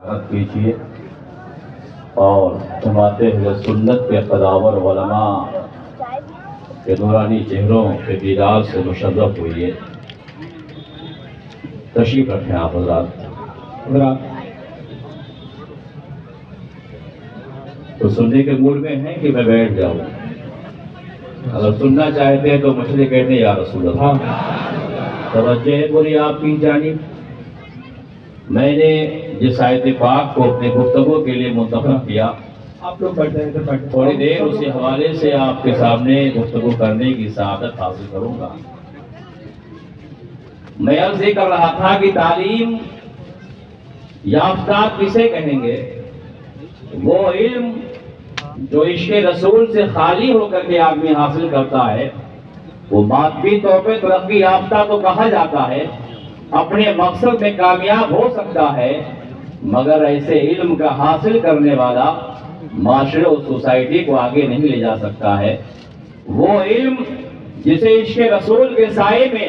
کیجیے اور جماعت اہل سنت کے قداور علماء کے نورانی چہروں کے دیدار سے مشرف ہوئیے. تشریف رکھیں آپ حضرات. تو سننے کے موڈ میں ہیں کہ میں بیٹھ جاؤں؟ اگر سننا چاہتے ہیں تو مجھے کہتے ہیں یا رسول اللہ. توجہ ہے پوری آپ کی جانب. میں نے جس آیت پاک کو اپنے گفتگو کے لیے منتخب کیا، آپ لوگ پڑھتے ہیں تھوڑی دیر اسی حوالے سے آپ کے سامنے گفتگو کرنے کی سعادت حاصل کروں گا. میں عرض یہ کر رہا تھا کہ تعلیم یافتہ کسے کہیں گے؟ وہ علم جو عشق رسول سے خالی ہو کر کے آدمی حاصل کرتا ہے وہ مادی طور پہ ترقی یافتہ تو کہا جاتا ہے، اپنے مقصد میں کامیاب ہو سکتا ہے، مگر ایسے علم کا حاصل کرنے والا معاشرے اور سوسائٹی کو آگے نہیں لے جا سکتا ہے. وہ علم جسے عشق رسول کے سائے میں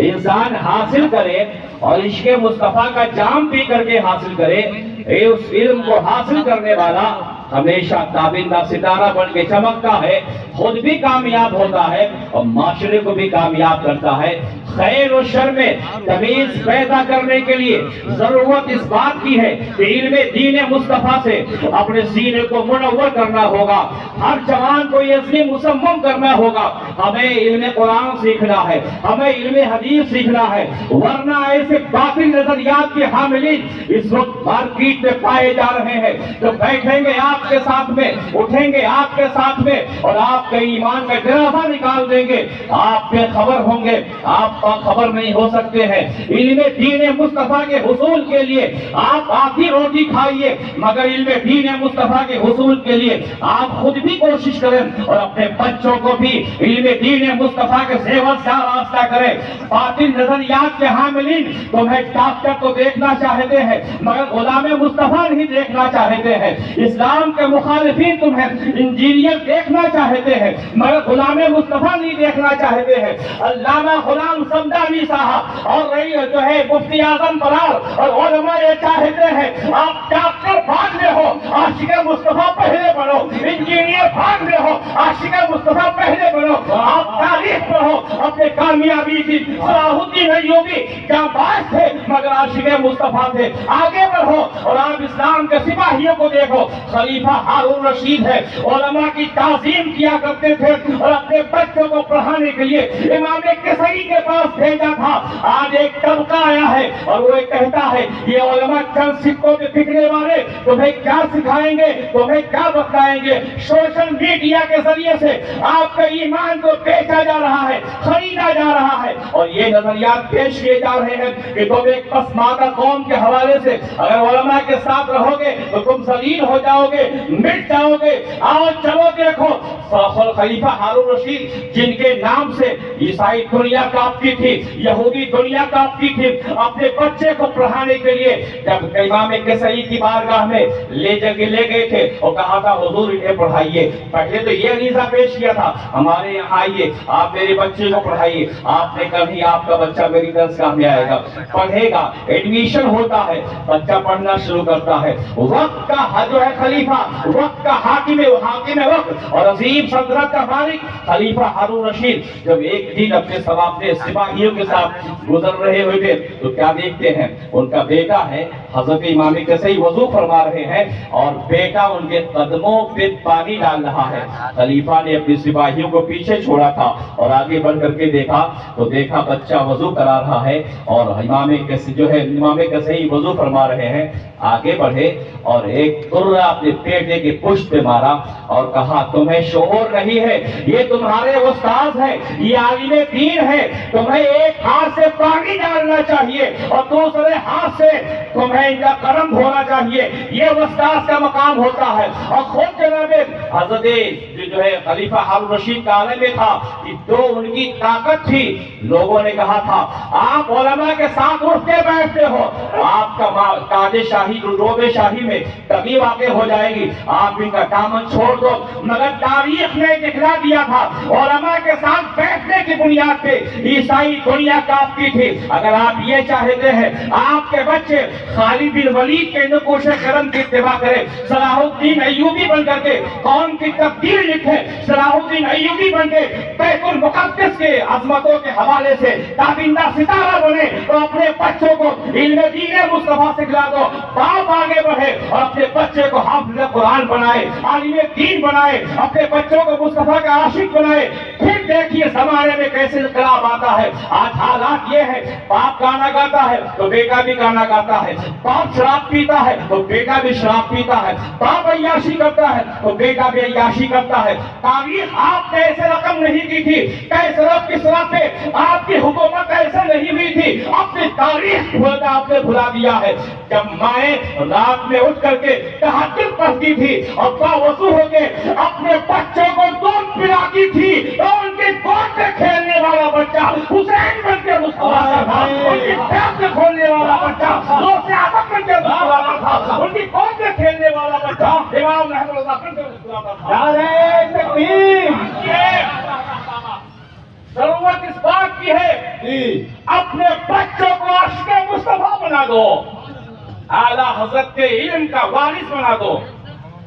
انسان حاصل کرے اور عشق مصطفیٰ کا جام پی کر کے حاصل کرے، اس علم کو حاصل کرنے والا ہمیشہ تابندہ ستارہ بن کے چمکتا ہے، خود بھی کامیاب ہوتا ہے اور معاشرے کو بھی کامیاب کرتا ہے. خیر و شر میں تمیز پیدا کرنے کے لیے ضرورت اس بات کی ہے کہ علم دین مصطفیٰ سے اپنے سینے کو منور کرنا ہوگا. ہر جوان کو یہ عزم مصمم کرنا ہوگا، ہمیں علم قرآن سیکھنا ہے، ہمیں علم حدیث سیکھنا ہے، ورنہ ایسے باطل نظریات کے حاملین اس وقت مارکیٹ میں پائے جا رہے ہیں جو بیٹھیں گے آپ کے ساتھ میں، اٹھیں گے آپ کے ساتھ میں اور آپ کے ایمان کا جنازہ نکال دیں گے. آپ بے خبر ہوں گے، آپ خبر نہیں ہو سکتے ہیں. علم دین مصطفیٰ کے حصول کے لیے آپ آدھی روٹی کھائیے، مگر علم دین مصطفیٰ کے حصول کے لیے آپ خود بھی کوشش کریں اور اپنے بچوں کو بھی علم دین مصطفیٰ کے زیور سے آراستہ کریں. باطل نظریات کے حاملین تمہیں ڈاکٹر تو دیکھنا چاہتے ہیں مگر غلام مصطفیٰ نہیں دیکھنا چاہتے ہیں. اسلام کے مخالفین تمہیں انجینئر دیکھنا چاہتے ہیں مگر غلام مصطفیٰ نہیں دیکھنا چاہتے ہیں. علامہ غلام سمدانی صاحب اور رہی جو ہے مفتی اعظم برار اور علماء یہ چاہتے ہیں آپ ڈاکٹر بھاگ میں ہو، عاشق مصطفیٰ پہلے بنو، انجینئر بھاگ میں ہو، عاشق مصطفیٰ پہلے بنو. آپ تاریخ پڑھو، اپنے کامیابی کی صلاح الدین ایوبی کیا باعث تھے مگر عاشق مصطفیٰ تھے. آگے بڑھو اور آپ اسلام کے سپاہیوں کو دیکھو. خلیفہ ہارون رشید ہے، علماء کی تعظیم کیا کرتے تھے اور اپنے بچوں کو پڑھانے کے لیے امام کسائی کے پاس بھیجا تھا. آج ایک طبقہ آیا ہے اور وہ کہتا ہے یہ علماء چند سکوں کے بکنے والے تمہیں کیا سکھائیں گے، تمہیں کیا بتائیں گے. سوشل میڈیا کے ذریعے سے آپ کے ایمان کو بیچا جا رہا ہے، خریدا جا رہا ہے اور یہ نظریات پیش کیے جا رہے ہیں کہ تم ایک پسماندہ قوم کے حوالے سے اگر علماء کے ساتھ رہو گے تو تم ذلیل ہو جاؤ گے، مٹ جاؤ گے. آؤ چلو دیکھو خلیفہ ہارون رشید جن کے نام سے عیسائی دنیا کانپتی تھی، یہودی دنیا کانپتی تھی، اپنے بچے کو پڑھانے کے لیے جب امام کسائی کی بارگاہ میں لے گئے تھے اور کہا تھا حضور انہیں پڑھائیے. پہلے تو یہ عریضہ پیش کیا تھا ہمارے یہاں آئیے، آپ میرے بچے کو پڑھائیے. آپ نے کبھی آپ کا بچہ میری درسگاہ میں آئے گا، پڑھے گا، ایڈمیشن ہوتا ہے، بچہ پڑھنا شروع کرتا ہے. وقت کا جو ہے خلیفہ، وقت کا حاکم وقت اور عظیم سلطنت کا مالک خلیفہ ہارون رشید جب ایک دن اپنے سپاہیوں کے ساتھ گزر رہے ہوئے تھے تو کیا دیکھتے ہیں ان کا بیٹا ہے حضرت امام کسائی وضو فرما رہے ہیں اور بیٹا ان کے قدموں پہ پانی ڈال رہا ہے. خلیفہ نے اپنے سپاہیوں کو پیچھے چھوڑا تھا اور آگے بڑھ کر کے دیکھا تو دیکھا بچہ وضو کرا رہا ہے اور امام کسائی وضو فرما رہے ہیں. آگے بڑھے اور ایک درہ اپنے بیٹے کے پشت پہ مارا اور کہا تمہیں شعور نہیں ہے، یہ تمہارے استاذ ہے، یہ عالم دین ہے، تمہیں ایک ہاتھ سے پانی ڈالنا چاہیے اور دوسرے ہاتھ سے تمہیں ان کا کرم دھونا چاہیے. یہ استاذ کا مقام ہوتا ہے. اور خود جناب حضرت جو ہے خلیفہ ہارون رشید کا عالم تھا جو ان کی طاقت تھی. لوگوں نے کہا تھا آپ علماء کے ساتھ اٹھتے بیٹھتے ہو، آپ کا تاج شاہی روب शाही में तभी वाक़ हो जाएगी। आप इनका दामन छोड़ दो। मगर तारीख ने दिखला दिया था, उलमा के साथ बैठने की बुनियाद पे ईसाई दुनिया कांपती थी। अगर आप ये चाहते हैं आपके बच्चे खालिद बिन वलीद के नक़ूश करम की इत्तिबा करें, सलाहुद्दीन अय्यूबी बन करके कौम की तकदीर लिखे, सलाहुद्दीन अय्यूबी बन के बैतुल मुक़द्दस के अज़मतों के हवाले से ताबिंदा सितारा बने, तो अपने बच्चों को इल्म दीन मुस्तफा सिखला दो। बाप आगे बढ़े और अपने बच्चे को हाफिज़ कुरान बनाए, आलिम दीन बनाए, अपने बच्चों को मुस्तफा का आशिक बनाए। फिर देखिए ज़माने में कैसे इन्क़िलाब आता है। आज हालात ये है, बाप गाना गाता है तो बेटा भी गाना गाता है, बाप शराब पीता है तो बेटा भी शराब पीता है, बाप अय्याशी करता है तो बेटा भी अय्याशी करता है। तारीख आपने ऐसे रकम नहीं की थी, कैसर किसरा पे आपकी हुकूमत ऐसे नहीं हुई थी। अपनी तारीख आपने भुला दिया है। जब माएँ रात में उठ करके तहज्जुद पढ़ती थी और बावजू होके अपने बच्चों को दूध पिलाती थी, तो उनके गोद में खेलने वाला बच्चा हुसैन बन के मुस्कुराता था, उनकी पैर में खोलने वाला बच्चा गौसे आज़म बन के मुस्कुराता था, उनकी गोद में खेलने वाला बच्चा इमाम रहमतुल्लाह बन के मुस्कुराता था। नारे तकबीर। जरूरत इस बात की है अपने बच्चों को आशिक़े मुस्तफा बना दो, आला हज़रत के इल्म का वारिस बना दो।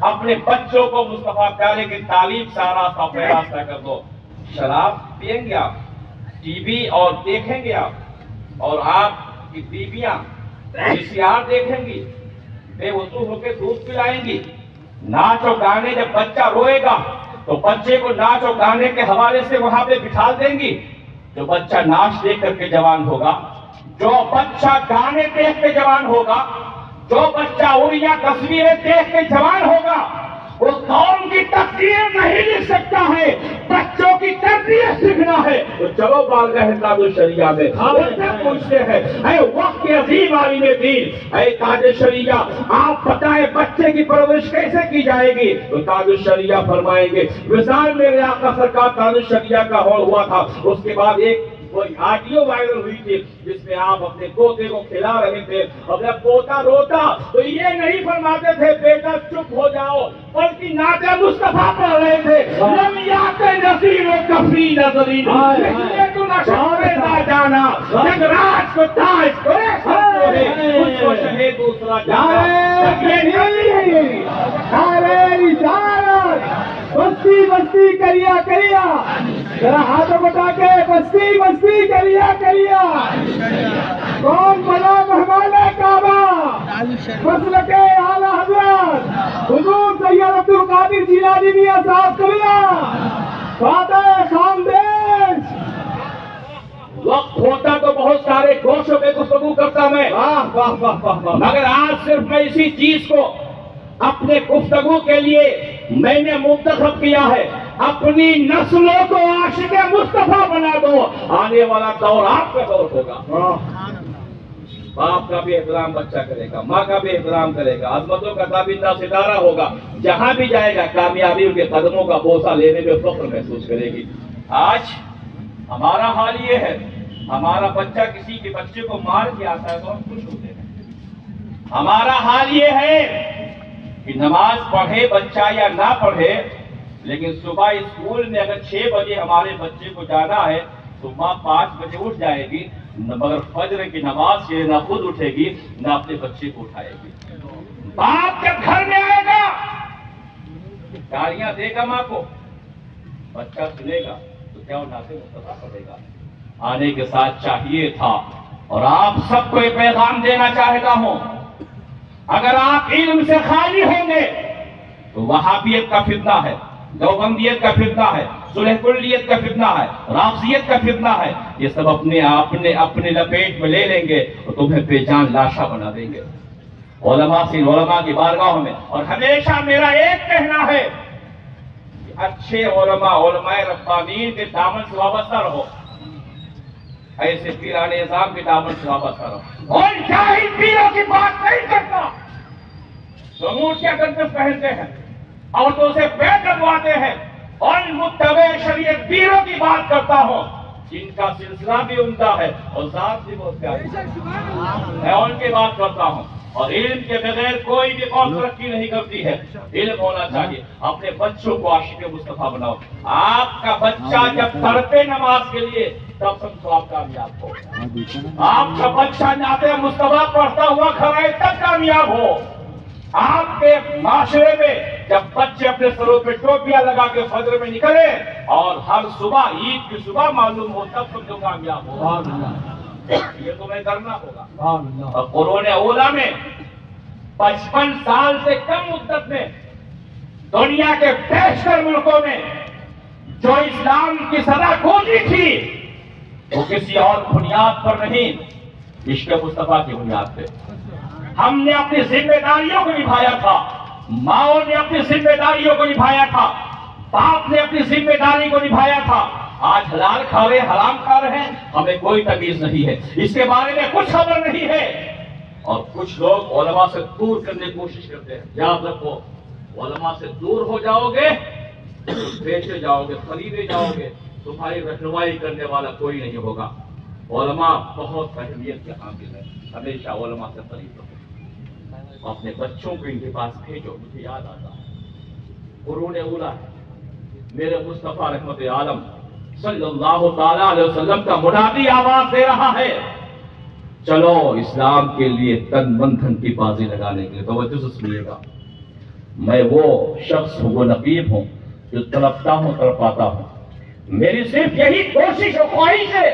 अपने बच्चों को मुस्तफा प्यारे की तालीम से रास्ता पे रास्ता कर दो। शराब पिएंगे आप, टीवी और देखेंगे आप, और आपकी बीवियां VCR देखेंगी, बेवजू होकर दूध पिलाएंगी। नाच और गाने, जब बच्चा रोएगा तो बच्चे को नाच और गाने के हवाले से वहां पे बिठा देंगी। जो बच्चा नाच देख करके जवान होगा, जो बच्चा गाने देख के जवान होगा, जो बच्चा उड़िया तस्वीरें देख के जवान होगा, वो कौम की तकदीर नहीं लिख सकता है, बच्चों की तरबियत सीखना है। तो चलो बारगाह ताजुल शरिया में उनसे पूछते हैं, ऐ वक्त के अजीम आलिम दीन, ऐ ताजुल शरिया, आप बताएं बच्चे की परवरिश कैसे की जाएगी? तो ताजुल शरिया फरमाएंगे, मिसाल मेरे आका सरकार ताजुल शरिया का हॉल हुआ था, उसके बाद एक कोई ऑडियो वायरल हुई थी जिसमें आप अपने पोते को खिला रहे थे। अब जब पोता रोता तो ये नहीं फरमाते थे बेटा चुप हो जाओ, बल्कि नाते मुस्तफा पढ़ रहे थे, लम याते नसीर व कफरी नजरीन, इसलिए तू नशे ना जाना, जगराज को ताज करे उसको शहे दूसरा जाना। बस्ती बस्ती करिया करिया, जरा हाथ बटा के बस्ती बस्ती करिया करिया। कौन बना मेहमान काबा, मसल के आला हजरत हुजूर सैयद अब्दुल कादिर जिलानी मियां साहब करिया, फातह खानदेश। वक्त होता तो बहुत सारे गोशों पे गुफ्तगू करता मैं, वाह वाह वाह वाह, मगर आज सिर्फ मैं इसी चीज को अपने गुफ्तगू के लिए मैंने मुंतखब किया है। अपनी नस्लों को आशिक़े मुस्तफा बना दो, आने वाला दौर आपका दौर होगा। बाप का भी एहतराम बच्चा करेगा, माँ का भी एहतराम करेगा, अज़मतों का ताबिंदा सितारा होगा, जहां भी जाएगा कामयाबी उनके कदमों का बोसा लेने में फख्र महसूस करेगी। आज हमारा हाल ये है, हमारा बच्चा किसी के बच्चे को मार के आता है तो हम खुश होते हैं। हमारा हाल ये है कि नमाज पढ़े बच्चा या ना पढ़े, लेकिन सुबह स्कूल में अगर 6 बजे हमारे बच्चे को जाना है तो माँ 5 बजे उठ जाएगी, मगर फज्र की नमाज के ना खुद उठेगी ना अपने बच्चे को उठाएगी। बाप जब घर में आएगा गालियां देगा माँ को, बच्चा सुनेगा तो क्या नाते मुस्तफा पड़ेगा। आने के साथ चाहिए था, और आप सबको एक पैगाम देना चाहता हूं, अगर आप इल्म से खाली होंगे तो वहाबियत का फितना है, देवबंदियत का फितना है, सुलहकुल्लियत का फितना है, राफजियत का फितना है, ये सब अपने लपेट में ले लेंगे और तुम्हें बेजान लाशा बना देंगे। उलमा की बारगाहों में, और हमेशा मेरा एक कहना है कि अच्छे उलमाए रब्बानीन के दामन से वाबस्ता रहो, ऐसे पीराने निज़ाम के दामन से वाबस्ता रहो। और जाहिल पीरों की बात नहीं करता, जो मूर्तियां गंदस पहनते हैं, औरतों से पैर लगवाते हैं, और मुत्तबे शरीयत पीरों की बात करता हूं, जिनका सिलसिला भी उमदा है और जात भी बहुत प्यारी है, मैं उनकी बात करता हूं। اور علم کے بغیر کوئی بھی قوم ترقی نہیں کرتی ہے. علم ہونا چاہیے. اپنے بچوں کو عاشق مصطفیٰ بناؤ. آپ کا بچہ جب تڑپے نماز کے لیے تب سمجھو آپ کامیاب ہو. آپ کا بچہ نعت مصطفیٰ پڑھتا ہوا گھر آئے تب کامیاب ہو. آپ کے معاشرے میں جب بچے اپنے سروں پہ ٹوپیاں لگا کے فجر میں نکلے اور ہر صبح عید کی صبح معلوم ہو تب سمجھو کامیاب ہو. یہ تمہیں کرنا ہوگا. اور قرون اولا میں 55 سال سے کم مدت میں دنیا کے بیشتر ملکوں میں جو اسلام کی صدا گونجی تھی وہ کسی اور بنیاد پر نہیں، عشق مصطفیٰ کی بنیاد پہ. ہم نے اپنی ذمہ داریوں کو نبھایا تھا. ماؤں نے اپنی ذمہ داریوں کو نبھایا تھا. باپ نے اپنی ذمہ داری کو نبھایا تھا. آج حلال کھا رہے حرام کھا رہے ہیں، ہمیں کوئی تمیز نہیں ہے، اس کے بارے میں کچھ خبر نہیں ہے. اور کچھ لوگ علماء سے دور کرنے کی کوشش کرتے ہیں. یاد رکھو، علماء سے دور ہو جاؤ گے بیچے جاؤ گے، خریدے جاؤ گے، تمہاری رہنمائی کرنے والا کوئی نہیں ہوگا. علماء بہت اہمیت کے حامل ہیں. ہمیشہ علماء سے قریب رہو. اپنے بچوں کو ان کے پاس بھیجو. مجھے یاد آتا ہے قرون اولا ہے، میرے مصطفیٰ رحمت عالم صلی اللہ تعالیٰ علیہ وسلم کا منادی آواز دے رہا ہے، چلو اسلام کے لیے تن من دھن کی بازی لگانے کے لیے. توجہ سے سنیے گا. میں وہ شخص ہوں، وہ نقیب ہوں جو تڑپتا ہوں، تڑپاتا ہوں. میری صرف یہی کوشش اور خواہش ہے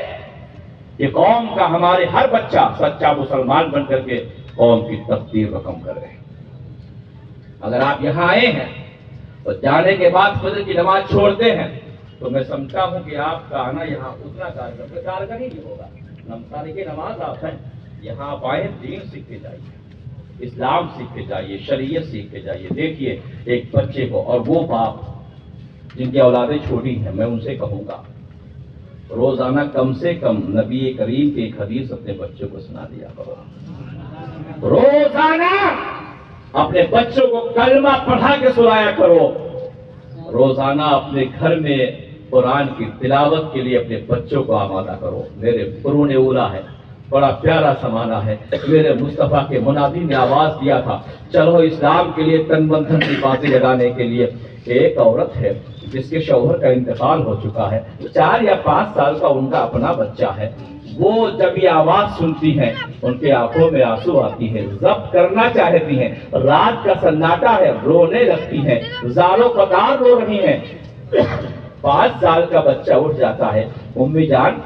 کہ قوم کا ہمارے ہر بچہ سچا مسلمان بن کر کے قوم کی تقدیر رقم کر رہے ہیں. اگر آپ یہاں آئے ہیں اور جانے کے بعد فجر کی نماز چھوڑتے ہیں تو میں سمجھتا ہوں کہ آپ کا آنا یہاں اتنا کارگر ہی نہیں ہوگا. نماز کی نماز آپ ہیں، یہاں آپ آئے دین سیکھ کے جائیے، اسلام سیکھ کے جائیے، شریعت سیکھ کے جائیے. دیکھیے ایک بچے کو، اور وہ باپ جن کی اولادیں چھوٹی ہیں، میں ان سے کہوں گا روزانہ کم سے کم نبی کریم کی ایک حدیث اپنے بچوں کو سنا دیا کرو. روزانہ اپنے بچوں کو کلمہ پڑھا کے سنایا کرو. روزانہ اپنے گھر میں قرآن کی تلاوت کے لیے اپنے بچوں کو آمادہ کرو. میرے قرون اولا ہے، بڑا پیارا زمانہ ہے. میرے مصطفیٰ کے منادی نے آواز دیا تھا، چلو اسلام کے لیے تن من دھن کی بازی لگانے کے لیے. ایک عورت ہے جس کے شوہر کا انتقال ہو چکا ہے، 4 یا 5 سال کا ان کا اپنا بچہ ہے. وہ جب یہ آواز سنتی ہیں ان کے آنکھوں میں آنسو آتی ہے، ضبط کرنا چاہتی ہیں. رات کا سناٹا ہے، رونے لگتی ہیں، زاروں قطار رو رہی ہیں. 5 سال کا بچہ اٹھ جاتا ہے، امی جان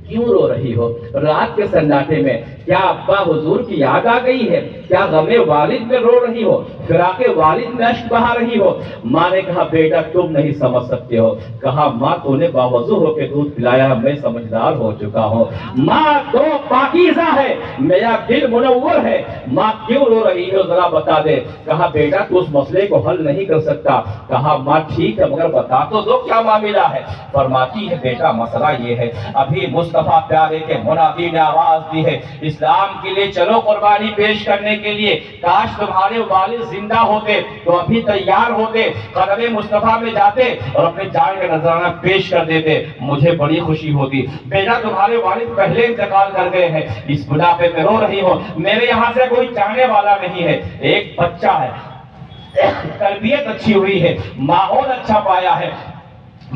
کیوں رو رہی ہو رات کے سناٹے میں؟ کیا ابا حضور کی یاد آ گئی ہے؟ کیا غم والد میں رو رہی ہو؟ فراق والد میں اشک بہا رہی ہو؟ ماں نے کہا بیٹا تم نہیں سمجھ سکتے ہو. کہا ماں تو نے باوضو ہو کے دودھ پلایا، میں سمجھدار ہو چکا ہوں. ماں تو پاکیزہ ہے، میرا دل منور ہے، ماں کیوں رو رہی ہے ذرا بتا دے. کہا بیٹا تو اس مسئلے کو حل نہیں کر سکتا. کہا ماں ٹھیک ہے مگر بتا تو دو کیا معاملہ ہے. فرماتی ہے بیٹا مسئلہ یہ ہے، ابھی مصطفیٰ پیارے کے منادی نے آواز دی ہے اسلام کے لیے چلو قربانی پیش کرنے کے لیے. کاش تمہارے والد زندہ ہوتے تو ابھی تیار ہوتے، قدم مصطفیٰ میں جاتے اور اپنے جان کا نذرانہ پیش کر دیتے، مجھے بڑی خوشی ہوتی. بیٹا تمہارے والد پہلے انتقال کر گئے ہیں، اس بنا پہ میں رو رہی ہوں، میرے یہاں سے کوئی جانے والا نہیں ہے. ایک بچہ ہے، تربیت اچھی ہوئی ہے، ماحول اچھا پایا ہے،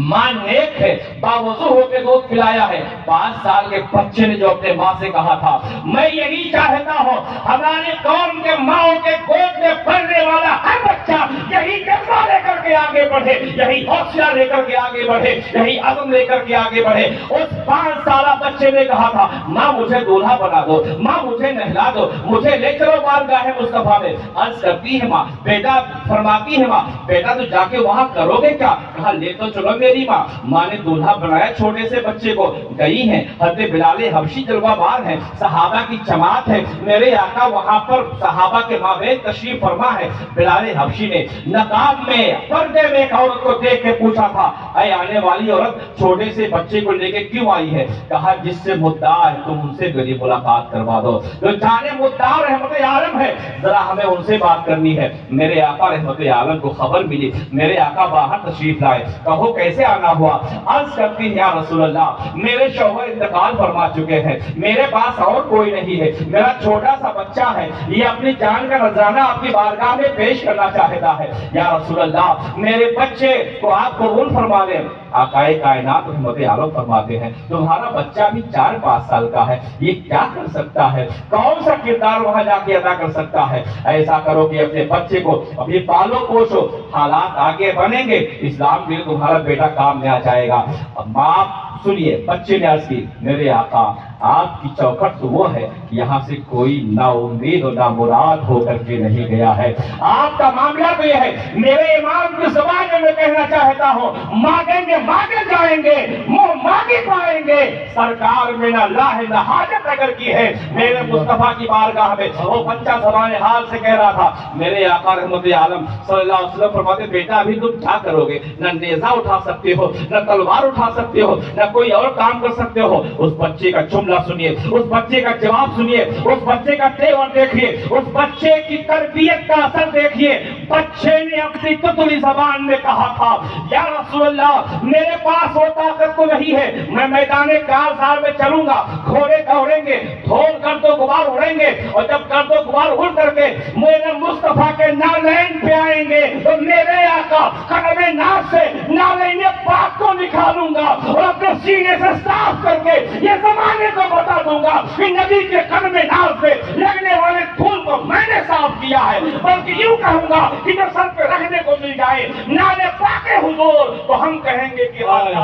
ماں نیک ہے، باوضو ہو کے دودھ پلایا ہے. 5 سال کے بچے نے جو اپنے ماں سے کہا تھا میں یہی چاہتا ہوں ہماری قوم کے ماں کے گود میں پڑھنے والا ہر بچہ یہی جذبہ لے کر کے آگے بڑھے، یہی حوصلہ لے کر کے آگے بڑھے، یہی عزم لے کر کے آگے بڑھے. اس 5 سالہ بچے نے کہا تھا ماں مجھے دولہا بنا دو، ماں مجھے نہلا دو، مجھے لے چلو بارگاہ مصطفیٰ میں. عرض کرتی ہے ماں، بیٹا فرماتی ہے ماں بیٹا تو جا کے وہاں کرو گے کیا؟ کہا لے تو چلو میری ماں. ماں نے دولہا بنایا چھوٹے سے بچے کو. گئی ہیں حضرت بلال حبشی جلوہ بار ہیں، صحابہ کی جماعت ہے، میرے آقا وہاں پر صحابہ کے مابین تشریف فرما ہے. بلال حبشی نے نقاب میں پردے میں एक औरत को देख के पूछा था, ऐ आने वाली औरत, छोटे से बच्चे को लेके क्यों आई है? कहा, जिससे मुद्दार है तुम उनसे मेरी मुलाकात करवा दो। जो जाने मुद्दार रहमत आलम है, जरा हमें उनसे बात करनी है। मेरे आका रहमत आलम को खबर मिली, मेरे आका बाहर तशरीफ लाए। कहो कैसे आना हुआ? अर्ज करती है, या रसूल अल्लाह, मेरे शौहर इंतकाल फरमा चुके हैं, मेरे पास और कोई नहीं है, मेरा छोटा सा बच्चा है, ये अपनी जान का नजराना आपकी बारगाह में पेश करना चाहता है। या रसूल अल्लाह, मेरे बच्चे को आप कबूल फरमा लें। आकाए कायनात रहमत आलम फरमाते हैं, तुम्हारा बच्चा भी 4-5 साल का है, ये क्या कर सकता है? कौन सा किरदार वहां जाके अदा कर सकता है? ऐसा करो कि अपने बच्चे को अभी पालो पोषो, हालात आगे बनेंगे, इस्लाम के लिए तुम्हारा बेटा काम में आ जाएगा। अब माँ सुनिए, बच्चे ने अर्ज की, मेरे आका आपकी चौखट तो वो है, यहाँ से कोई ना उम्मीद और ना मुराद होकर के नहीं गया है। आपका मामला तो ये है, मेरे इमाम की ज़बान में मैं कहना चाहता हूँ, मांगेंगे मांगे जाएंगे, मुंह मांगे पाएंगे। सरकार में ना लाह ना हाजत अगर की है, मेरे मुस्तफा की बारगाह में वो बच्चा ज़बान हाल से कह रहा था, मेरे आका रहमत आलम सल्लल्लाहु अलैहि वसल्लम फरमाते, बेटा अभी तुम क्या करोगे? न नेज़ा उठा सकते हो, न तलवार उठा सकते हो, न कोई और काम कर सकते हो। उस बच्चे का जुमला सुनिए, उस बच्चे का जवाब सुनिए, उस बच्चे का तेवर देखिए, उस बच्चे की तरबियत का असर देखिए। बच्चे ने अपनी तुतली ज़बान में कहा था, या रसूल अल्लाह, मेरे पास वो ताकत तो नहीं है, मैं मैदान काज़ार में चलूंगा, घोड़े दौड़ेंगे, धोल कर दो गुबार उड़ेंगे, और जब कर दो गुबार उड़ करके मेरे मुस्तफा के नालैन पे आएंगे, तो मेरे आका कदम नाज से नालैन पाक को निकालूंगा और अपने सीने से साफ करके ये ज़माने को बता दूंगा कि नबी के कदम नाज से लगने वाले धूल को मैंने साफ किया है। बल्कि यूं कहूंगा कि जो सर पे रखने को मिल जाए नाले पाके हुजूर, तो हम कहेंगे कि ये हौसला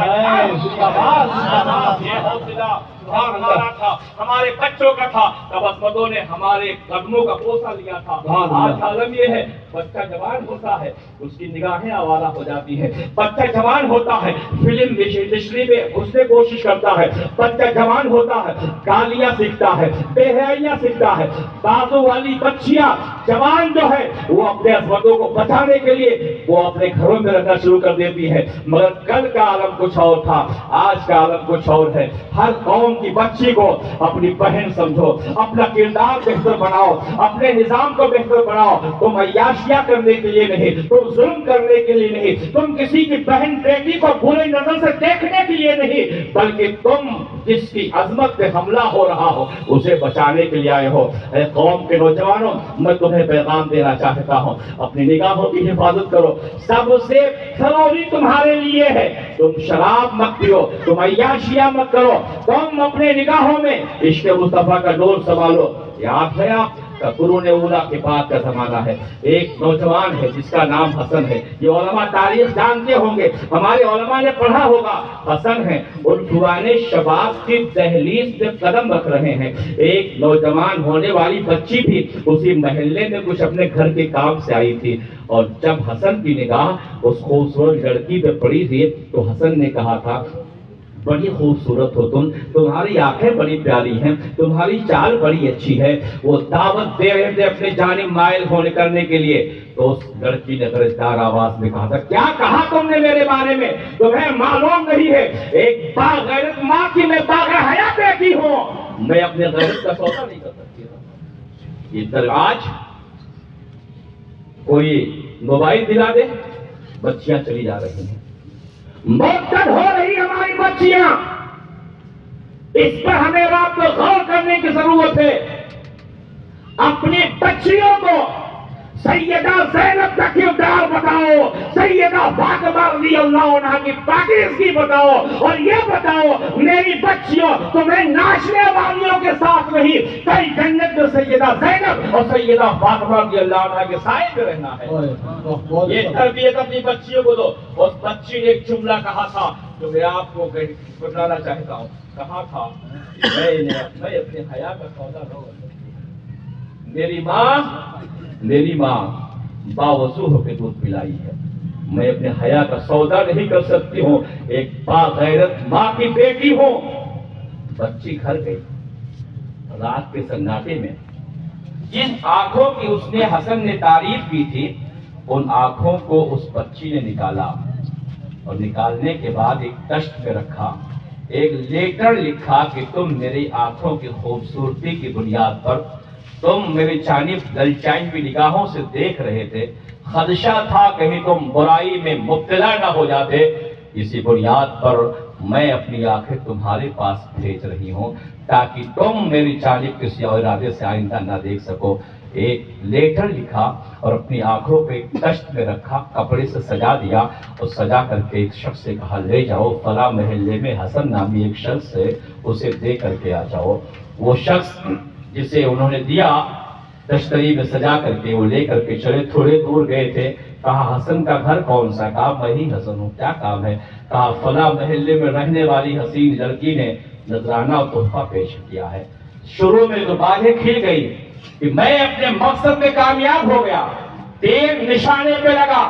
हमारा था, हमारे बच्चों का था, तबस्सुमों ने हमारे कदमों का बोसा लिया था। आज आलम ये है, बच्चा जवान होता है, उसकी निगाहें आवारा हो जाती है। बच्चा जवान होता है, फिल्म इंडस्ट्री में घुसने की कोशिश करता है। बच्चा जवान होता है, गालियां सीखता है, बेहयाइयां सीखता है। बाजू वाली बच्चियां जवान जो है, वो अपने अजमतों को बचाने के लिए वो अपने घरों में रहना शुरू कर देती है। मगर कल का आलम कुछ और था, आज का आलम कुछ और है। हर कौम की बच्ची को अपनी बहन समझो, अपना किरदार बेहतर बनाओ, अपने निजाम को बेहतर बनाओ। तुम अय्याशियां करने के लिए नहीं, तुम जुल्म करने के लिए नहीं, तुम किसी की बहन बेटी को बुरी नजर से देखने के लिए नहीं, बल्कि तुम जिसकी अजमत पे हमला हो रहा हो उसे बचाने के लिए आए हो। ऐ कौम के नौजवानों, मैं तुम्हें पैगाम देना चाहता हूँ, अपनी निगाहों की हिफाजत करो। सबसे जरूरी तुम्हारे लिए है, तुम शराब मत पियो, तुम अय्याशियां मत करो, तुम अपने निगाहों में इश्क़ मुस्तफा का नूर संभालो। याद है आप कुरूने उला के बाद का जमाना है, एक नौजवान है जिसका नाम हसन है। ये उलमा तारीख जानते होंगे, हमारे उलमा ने पढ़ा होगा। हसन है, उर्दुआने शबाब की दहलीज पे कदम रख रहे हैं। एक नौजवान होने वाली बच्ची भी उसी महल्ले में कुछ अपने घर के काम से आई थी, और जब हसन की निगाह उस खूबसूरत लड़की पे पड़ी थी तो हसन ने कहा था, बड़ी खूबसूरत हो तुम, तुम्हारी आंखें बड़ी प्यारी हैं, तुम्हारी चाल बड़ी अच्छी है। वो दावत दे रहे थे अपने जानिब माइल होने करने के लिए, तो उस लड़की ने गरजदार आवाज में कहा था, क्या कहा तुमने मेरे बारे में? तुम्हें मालूम नहीं है, एक बागैरत माँ की मैं बागहया बेटी हूँ, मैं अपने गैरत का सौदा नहीं कर सकती। इधर आज कोई मोबाइल दिला दे, बच्चियां चली जा रही हैं, मौतन हो रही हमारी बच्चियां। इस पर हमें रात को गौर करने की जरूरत है। अपनी बच्चियों को सैयदा ज़ैनब का किरदार बताओ, सैयदा फातिमा रज़ियल्लाहु अन्हा की पाकीज़गी बताओ, और ये बताओ मेरी बच्चियों, तुम्हें नाचने वालियों के साथ नहीं, कई जन्नत में सैयदा ज़ैनब और सैयदा फातिमा रज़ियल्लाहु अन्हा के साए में रहना है। ये तरबियत अपनी बच्चियों को दो। उस बच्ची ने एक जुमला कहा था जो मैं आपको बताना चाहता हूँ। कहा था, मैं अपने हया का सौदा न मेरी माँ बावजू होकर दूध पिलाई है, मैं अपने हया का सौदा नहीं कर सकती हूँ। एक बागैरत माँ की बेटी हूँ। बच्ची घर गई रात के सन्नाटे में, जिन आंखों की उसने हसन ने तारीफ की थी, ان آنکھوں کو اس بچی نے نکالا اور نکالنے کے بعد ایک تشت پہ رکھا، ایک لیٹر لکھا کہ تم میری آنکھوں کی خوبصورتی کی بنیاد پر تم میری جانب للچائی ہوئی نگاہوں سے دیکھ رہے تھے، خدشہ تھا کہیں تم برائی میں مبتلا نہ ہو جاتے، اسی بنیاد پر میں اپنی آنکھیں تمہارے پاس بھیج رہی ہوں تاکہ تم میری جانب کسی اور ارادے سے آئندہ نہ دیکھ سکو۔ ایک لیٹر لکھا اور اپنی آنکھوں پہ تشت میں رکھا، کپڑے سے سجا دیا اور سجا کر کے ایک شخص سے کہا لے جاؤ فلاں محلے میں حسن نامی ایک شخص ہے، اسے دے کر کے آ جاؤ۔ وہ شخص جسے انہوں نے دیا تشتری میں سجا کر کے، وہ لے کر کے چلے، تھوڑے دور گئے تھے، کہا حسن کا گھر کون سا؟ کہا میں ہی حسن ہوں، کیا کام ہے؟ کہا فلاں محلے میں رہنے والی حسین لڑکی نے نذرانہ اور تحفہ پیش کیا ہے۔ شروع میں تو باتیں کھل گئی کہ میں اپنے مقصد میں کامیاب ہو گیا، تیر نشانے پہ لگا۔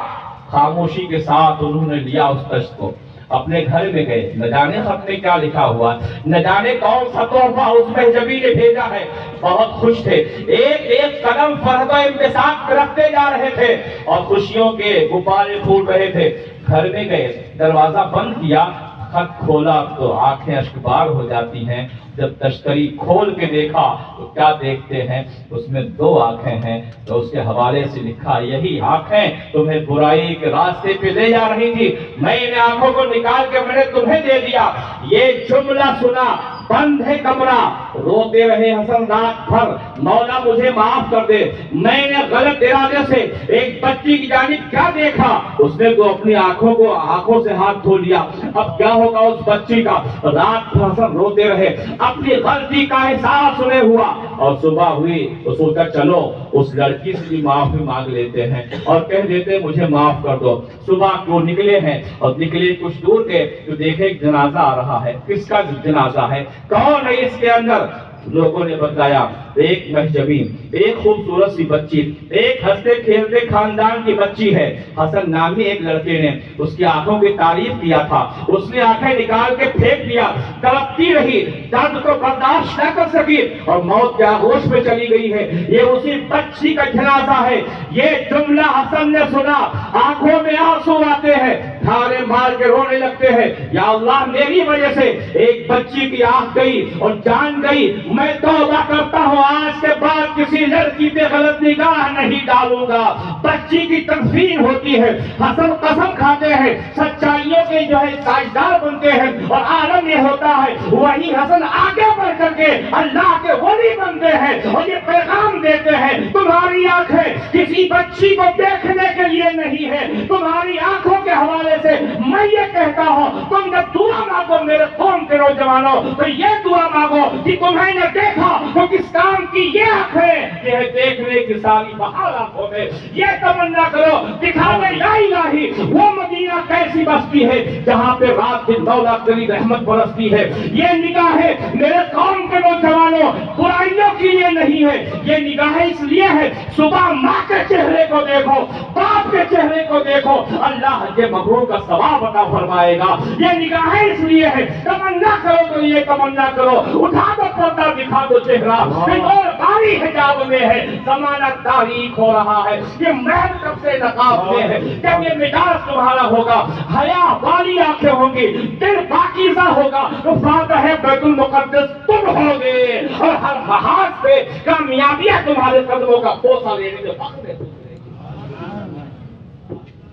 خاموشی کے ساتھ انہوں نے لیا اس تشت کو، اپنے گھر میں گئے، نہ جانے خط میں کیا لکھا ہوا، نہ جانے کون سا تحفہ اس محجبی نے بھیجا ہے۔ بہت خوش تھے، ایک ایک قدم فرحت و امتساک رکھتے جا رہے تھے اور خوشیوں کے غبارے پھوٹ رہے تھے۔ گھر میں گئے، دروازہ بند کیا، خط کھولا تو آنکھیں اشکبار ہو جاتی ہیں۔ جب تشتری کھول کے دیکھا تو کیا دیکھتے ہیں؟ اس میں 2 آنکھیں ہیں، تو اس کے حوالے سے لکھا یہی آنکھیں تمہیں برائی کے راستے پہ لے جا رہی تھی، میں ان آنکھوں کو نکال کے میں نے تمہیں دے دیا۔ یہ جملہ سنا، بند ہے کمرہ، روتے رہے حسن رات بھر، مولا مجھے معاف کر دے، میں نے غلط ارادے سے ایک بچی کی جانب کیا دیکھا۔ اس نے تو اپنی آنکھوں سے ہاتھ دھو لیا، اب کیا ہوگا اس بچی کا؟ رات بھر حسن روتے رہے، اپنی غلطی کا احساس انہیں ہوا، اور صبح ہوئی تو سوچا چلو اس لڑکی سے بھی معافی مانگ لیتے ہیں اور کہہ دیتے مجھے معاف کر دو۔ صبح کو نکلے ہیں اور نکلے کچھ دور کے تو دیکھے ایک جنازہ آ رہا ہے۔ کس کا جنازہ ہے؟ کون ہے اس کے اندر؟ لوگوں نے بتایا ایک محجبی، ایک خوبصورت سی بچی، ایک ہنستے کھیلتے خاندان کی بچی ہے۔ حسن نامی ایک لڑکے نے اس کی آنکھوں کی تعریف کیا تھا، اس نے آنکھیں نکال کے پھینک دیا، تڑپتی رہی، درد کو برداشت نہ کر سکی اور موت کے آغوش میں چلی گئی ہے۔ یہ اسی بچی کا جنازہ ہے۔ یہ جملہ حسن نے سنا، آنکھوں میں آنسو آتے ہیں، دھارے مار کے رونے لگتے ہیں، یا اللہ میری وجہ سے ایک بچی کی آنکھ گئی اور جان گئی، میں توبہ کرتا ہوں، آج کے بعد کسی لڑکی پہ غلط نگاہ نہیں ڈالوں گا۔ بچی کی تدفین ہوتی ہے، حسن قسم کھاتے ہیں، سچائیوں کے جو ہے تاجدار بنتے ہیں، اور عالم یہ ہوتا ہے وہی حسن آگے بڑھ کر کے اللہ کے ولی بنتے ہیں اور یہ پیغام دیتے ہیں تمہاری آنکھیں کسی بچی کو دیکھنے کے لیے نہیں ہے۔ تمہاری آنکھوں کے حوالے سے میں یہ کہتا ہوں تم جب دعا مانگو میرے قوم کے نوجوانوں تو یہ دعا مانگو کہ تمہیں نے دیکھا تو کس کام کی یہ آنکھیں، یہ دیکھنے کی ساری بہار آنکھوں میں، یہ تمنا کرو دکھا دے لا الہی وہ مدینہ کیسی بستی ہے جہاں پہ رات دن مولا تیری رحمت برستی ہے۔ یہ نگاہیں میرے قوم کے نوجوانوں برائیوں کے لیے نہیں ہے، یہ نگاہیں اس لیے ہے صبح ماں کے چہرے کو دیکھو، باپ کے چہرے کو دیکھو، اللہ حج مبرور کا ثواب عطا فرمائے گا۔ یہ نگاہیں اس لیے ہے تمنا کرو تو یہ تمنا کرو، اٹھا دو پردہ دکھا دو چہرہ، اور باری حجاب میں ہے، زمانہ تاریخ ہو رہا ہے، یہ محل کب سے نقاب میں ہے، جب یہ مزاج تمہارا ہوگا، حیا والی آنکھیں ہوں گی، دل پاکیزہ ہوگا تو فاتح بیت المقدس تم ہوگے، اور ہر محاذ پہ کامیابیاں تمہارے قدموں کا بوسہ لینے کے وقت میں۔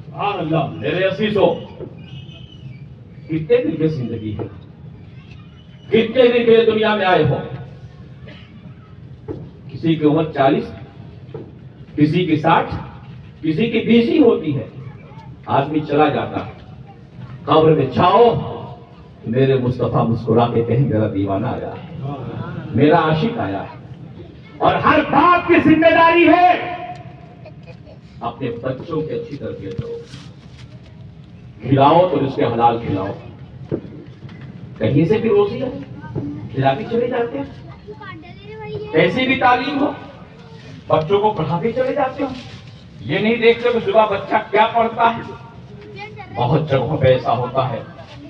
سبحان اللہ میرے عزیزو، کتنے دن کی زندگی ہے، کتنے دن کے دنیا میں آئے ہو؟ کسی کی عمر 40، کسی کی 60، کسی کی 20 ہوتی ہے، آدمی چلا جاتا ہے، قبر میں چھاؤ میرے مصطفیٰ مسکرا کے کہیں میرا دیوانہ آیا ہے، میرا عاشق آیا ہے۔ اور ہر باپ کی ذمہ داری ہے اپنے بچوں کی اچھی تربیت کرو، کھلاؤ تو اس کے حلال کھلاؤ، کہیں سے بھی روزی ہے کھلا کے چلے جاتے ہیں، ایسی بھی تعلیم ہو بچوں کو پڑھاتے چلے جاتے ہو، یہ نہیں دیکھتے کہ صبح بچہ کیا پڑھتا ہے۔ بہت جگہوں پہ ایسا ہوتا ہے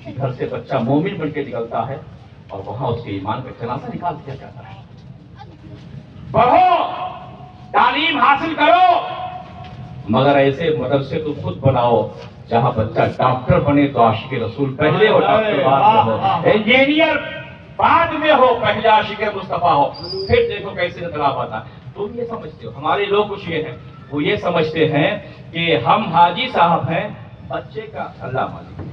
کہ گھر سے بچہ مومن بن کے نکلتا ہے اور وہاں اس کے ایمان کا جنازہ نکال دیا جاتا ہے۔ پڑھو، تعلیم حاصل کرو، मगर ऐसे मदरसे तो खुद बनाओ जहाँ बच्चा डॉक्टर बने तो आशिक रसूल पहले हो, डॉक्टर बाद में हो, इंजीनियर बाद में हो, पहले आशिक मुस्तफा हो, फिर देखो कैसे इनकलाब आता। तुम ये समझते हो, हमारे लोग कुछ ये हैं, वो ये समझते हैं कि हम हाजी साहब हैं, बच्चे का अल्लाह मालिक है,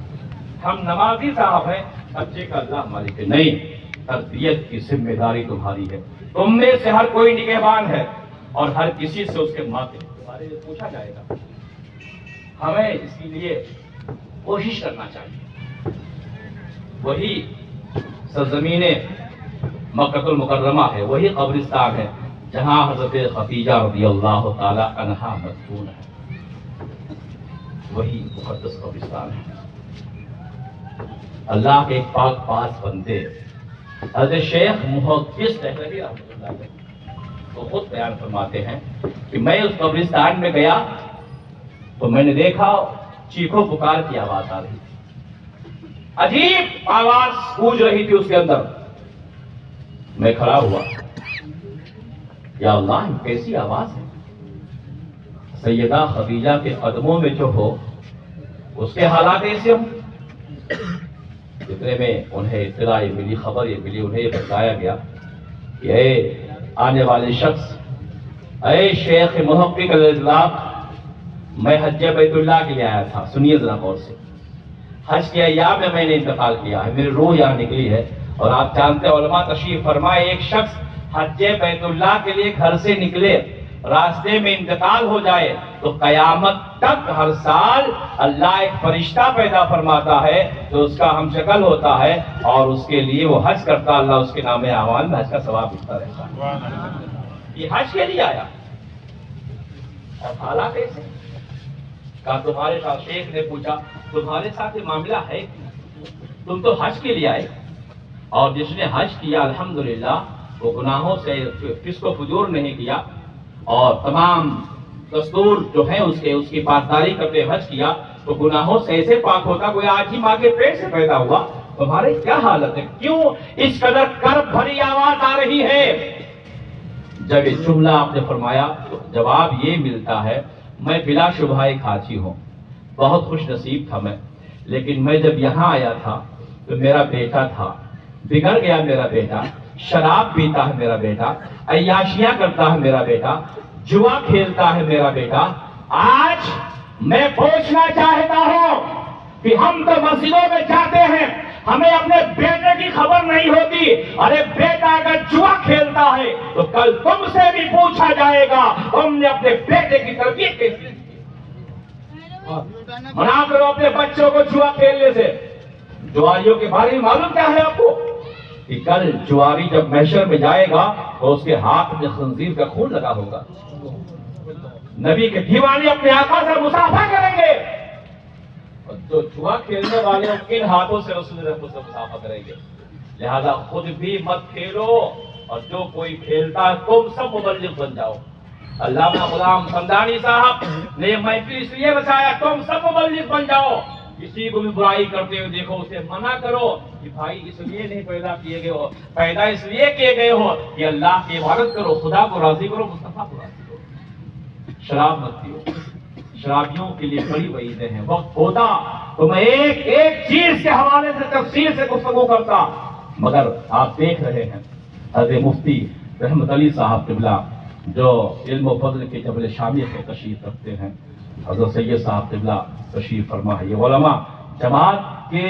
हम नमाजी साहब हैं, बच्चे का अल्लाह मालिक है। नहीं, तरबियत की जिम्मेदारी तुम्हारी है। तुम में से हर कोई निगहबान है और हर किसी से उसके माते के बारे में पूछा जाएगा। हमें इसके लिए कोशिश करना चाहिए। वही सरजमीने मक्कतुल मुकर्रमा है, वही कब्रिस्तान है जहां हजरत खदीजा रज़ियल्लाहु ताला अन्हा मदफून है, वही मुक़द्दस कब्रिस्तान है। अल्लाह के पाक पास बंदे हज़रत शेख मुहद्दिस रहमतुल्लाह अलैह तो खुद बयान फरमाते हैं कि मैं उस कब्रिस्तान में गया तो मैंने देखा चीखों पुकार की आवाज आ रही थी, अजीब आवाज गूंज रही थी उसके अंदर। मैं खड़ा हुआ, या अल्लाह कैसी आवाज है। सैयदा खदीजा के कदमों में जो हो उसके हालात ऐसे हों। इतने में उन्हें इत्तला मिली, खबर ये मिली, उन्हें ये बताया गया कि ए आने वाले शख्स, ए शेख मुहक्किक अल-इस्लाम, मैं हज बैतुल्लाह के लिए आया था। सुनिए जरा गौर से, हज के अय्याम में मैंने इंतकाल किया है, मेरी रूह यहाँ निकली है। और आप जानते हैं उलमा तशरीफ फरमाए, एक शख्स हज बैतुल्लाह के लिए घर से निकले, रास्ते में इंतकाल हो जाए तो कयामत तक हर साल अल्लाह एक फरिश्ता पैदा फरमाता है जो उसका हमशक्ल होता है और उसके लिए वो हज करता, अल्लाह उसके नाम आवान में हज का सवाब मिलता रहता है। ये हज के लिए आया और हालात ऐसे। कहा तुम्हारे साथ, शेख ने पूछा तुम्हारे साथ ये मामला है, तुम तो हज के लिए आए और जिसने हज किया अल्हम्दुलिल्लाह वो गुनाहों से किसको फजूर नहीं किया और तमाम दस्तूर जो है उसकी पासदारी करते हज किया तो गुनाहों से ऐसे पाक होता कोई आज ही माँ के पेट से पैदा हुआ। तुम्हारी क्या हालत है, क्यों इस कदर कर्ब भरी आवाज आ रही है। जब ये जुमला आपने फरमाया तो जवाब ये मिलता है, मैं बिला शुबहा एक हाजी हूँ, बहुत खुश नसीब था मैं, लेकिन मैं जब यहाँ आया था तो मेरा बेटा था, बिगड़ गया मेरा बेटा, शराब पीता है मेरा बेटा, अय्याशियां करता है मेरा बेटा, जुआ खेलता है मेरा बेटा। आज मैं पूछना चाहता हूं कि हम तो मस्जिदों में जाते हैं, हमें अपने बेटे की खबर नहीं होती। अरे बेटा अगर जुआ खेलता है तो कल तुमसे भी पूछा जाएगा तुमने अपने बेटे की तरबियत कैसी की। मना करो अपने बच्चों को जुआ खेलने से। जुआरियों के बारे में मालूम क्या है आपको कि कल जुआरी जब महशर में जाएगा तो उसके हाथ में खंजीर का खून लगा होगा। नबी के दीवाने अपने आका से मुसाफा करेंगे और जो जुआ खेलने वाले किन हाथों से रसूल से मुसाफा करेंगे। लिहाजा खुद भी मत खेलो और जो कोई खेलता है तुम सब मुबल्लिग बन जाओ। अल्लामा गुलाम समदानी साहब ने महफिल इसलिए बचाया, तुम सब मुबल्लिग बन जाओ। किसी को भी बुराई करते हुए देखो उसे मना करो कि भाई इसलिए नहीं पैदा इसलिए किए गए हो कि अल्लाह की इबादत करो, खुदा को राजी करो, मुस्तफा को राजी करो। शराब मत पियो, शराबियों के लिए बड़ी वईदें हैं। वक्त होता तो मैं एक एक चीज के हवाले से तफसील से गुफ्तगू करता, मगर आप देख रहे हैं हज़रत मुफ्ती रहमत अली साहब क़िबला जो इल्म व फज़ल के जबल शामी से तशरीफ रखते हैं, हज़रत सैयद साहब क़िबला तशरीफ फरमा है। ये उलमा जमात के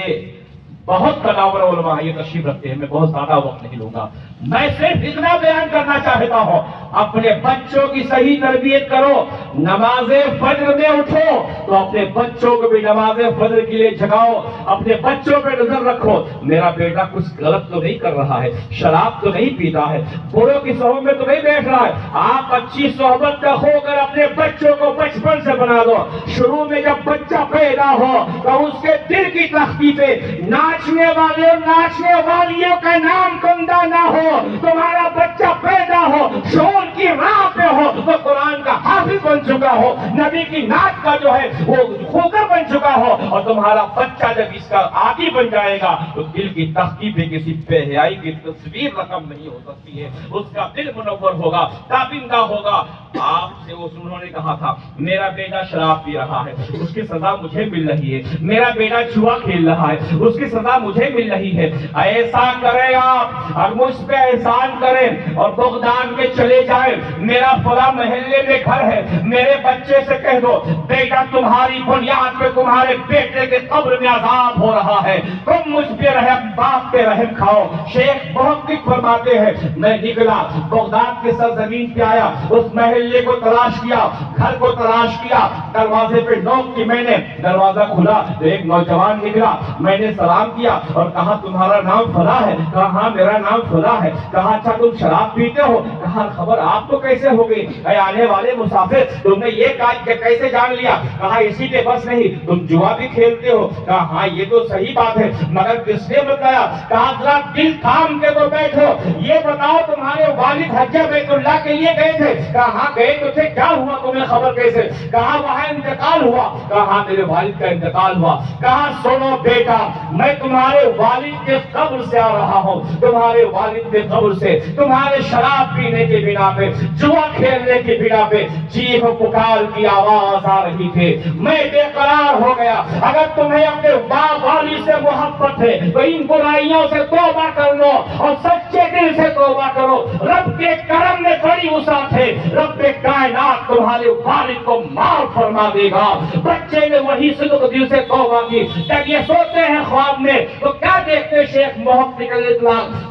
बहुत कदावर उलमा ये तशरीफ रखते हैं। मैं बहुत ज्यादा वक्त नहीं लूंगा, मैं सिर्फ इतना बयान करना चाहता हूँ, अपने बच्चों की सही तरबियत करो। नमाज़े फज्र में उठो तो अपने बच्चों को भी नमाज़े फज्र के लिए जगाओ, अपने बच्चों पे नजर रखो मेरा बेटा कुछ गलत तो नहीं कर रहा है, शराब तो नहीं पीता है, बुरों की सोहबत में तो नहीं बैठ रहा है। आप अच्छी सोहबत का होकर अपने बच्चों को बचपन से बना दो। शुरू में जब बच्चा पैदा हो तो उसके दिल की तख्ती पे ना नाचने वाले और नाचने वालियों का नाम गंदा ना हो, तुम्हारा बच्चा पैदा हो शोर की राह पे हो तो कुरान का हाफिज बन चुका हो, नबी की नाच का जो है वो खोकर बन चुका हो, और तुम्हारा बच्चा जब इसका आदी बन जाएगा तो दिल की तख्ती पे किसी बेहयाई की तस्वीर रकम नहीं हो सकती है, उसका दिल मुनव्वर होगा, ताबिंदा होगा। आपसे उन्होंने कहा था मेरा बेटा शराब पी रहा है, उसकी सजा मुझे मिल रही है, मेरा बेटा जुआ खेल रहा है, उसकी सजा मुझे मिल रही है। ऐसा करें आप और मुझ पे एहसान करें और बगदाद में चले जाए, मेरा फला महल्ले में घर है, मेरे बच्चे से कह दो बेटा तुम्हारी बुनियाद पे तुम्हारे बेटे के कब्र में अजाब हो रहा है, तुम मुझ पे रहम बाप पे रहम खाओ। शेख बहुत कुछ फरमाते हैं, मैं निकला बगदाद के सरजमीन पे आया, उस महल्ले को तलाश किया, घर को तलाश किया, दरवाजे पे नॉक की मैंने, दरवाजा खुला तो एक नौजवान निकला, मैंने सलाम किया और कहा तुम्हारा नाम फला है, कहा हाँ मेरा नाम फला है, कहा अच्छा तुम शराब पीते हो, कहा खबर आपको कैसे हो गई, आने वाले मुसाफिर तुमने ये काज कैसे जान लिया, कहा इसी पे बस नहीं तुम जुआ भी खेलते हो, कहा हाँ ये तो सही बात है मगर किसने बताया, कहा जरा दिल थाम के तो बैठो, ये बताओ तुम्हारे वालिद हज बैतुल्लाह के लिए गए थे, कहा हाँ गए तो थे, क्या हुआ तुम्हें खबर कैसे, कहा वहां इंतकाल हुआ, कहा हाँ मेरे वालिद का इंतकाल हुआ, कहा सुनो बेटा मैं तुम्हारे वालिद के कब्र से आ रहा हूँ, तुम्हारे वालिद के कब्र से तुम्हारे शराब पीने के बिना पे जुआ खेलने के बिना पे चीख पुकार की आवाज आ रही थी, मैं बेकरार हो गया। अगर तुम्हें अपने बाप वाली से मोहब्बत है तो इन बुराइयों से तौबा कर लो और सच्चे दिल से तौबा करो, रब के करम में बड़ी वसाअत है, रब के कायनात तुम्हारे वालिद को माफ फरमा देगा। बच्चे ने वही सिद्क दिल से तौबा की, जब ये सोते हैं ख्वाब में तो क्या देखते हैं, शेख मोहम्मद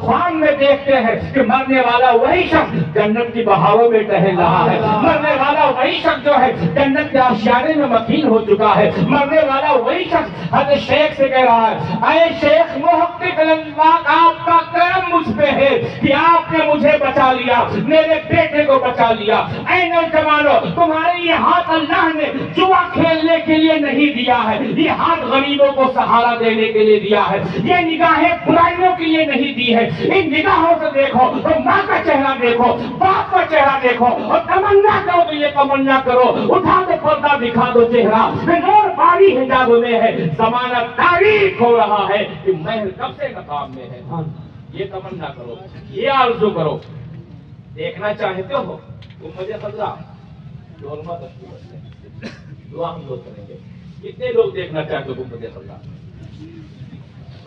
ख्वाब में देखते हैं कि मरने वाला वही शख्स जन्नत की बहारों में टहल रहा है, मरने वाला वही शख्स जो है जन्नत के आशियाने में मकीन हो चुका है, मरने वाला वही शख्स हज़रत शेख से कह रहा है अरे शेख मोहम्मद आपका करम मुझ पे है कि आपने मुझे बचा लिया, मेरे बेटे को बचा लिया। ऐ नौजवानों तुम्हारे ये हाथ अल्लाह ने जुआ खेलने के लिए नहीं दिया है, ये हाथ गरीबों को सहारा देने के लिए दिया है, ये निगाहें बुराइयों के लिए नहीं दी है। इन निगाहों से देखो तो माँ का चेहरा देखो, बाप का चेहरा देखो और तमन्ना करो तो ये तमन्ना करो, उठा दो पर्दा दिखा दो चेहरा, नूर बारी हिजाब में है, ज़माना तारीख हो रहा है कि महल कब से नकाब में है। ये तमन्ना करो, ये आरज़ू करो। देखना चाहते हो मुझे खतरा दुआ हम लोग करेंगे। कितने लोग देखना चाहते हो मुझे खतरा?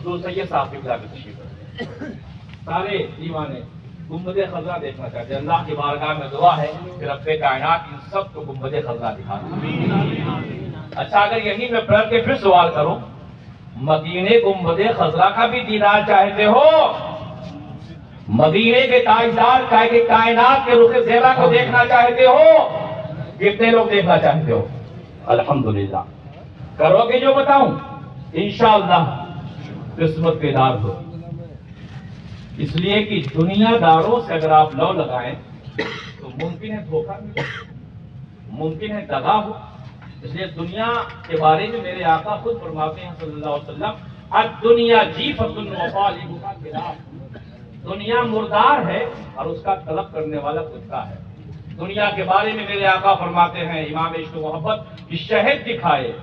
तो सैयद साहब की तशरीफ सारे दीवाने गुंबद खजरा देखना चाहते हैं। अल्लाह की बारगाह में दुआ है कि रब्बे कायनात इन सब को गुंबद खजरा दिखा दे। अच्छा अगर यही मैं पढ़ के फिर सवाल करूं, मदीने गुंबद खजरा का भी दीदार चाहते हो? मदीने के ताजदार कायनात के रुख ज़ेरा को देखना चाहते हो? कितने लोग देखना चाहते हो? अल्हम्दुलिल्लाह। करोगे जो बताऊं? इंशाअल्लाह किस्मत के दार हो। इसलिए कि दुनियादारों से अगर आप लौ लगाएं तो मुमकिन है धोखा मिले, मुमकिन है दगा हो। इसलिए दुनिया के बारे में मेरे आका खुद फरमाते हैं सल्लल्लाहु अलैहि वसल्लम, अद-दुनिया जीफतुन व ग़ालिबुहा किलाब। दुनिया मुर्दार है और उसका तलब करने वाला कुत्ता है। दुनिया के बारे में मेरे आका फरमाते हैं इमाम इश्क मोहब्बत कि शहद दिखाए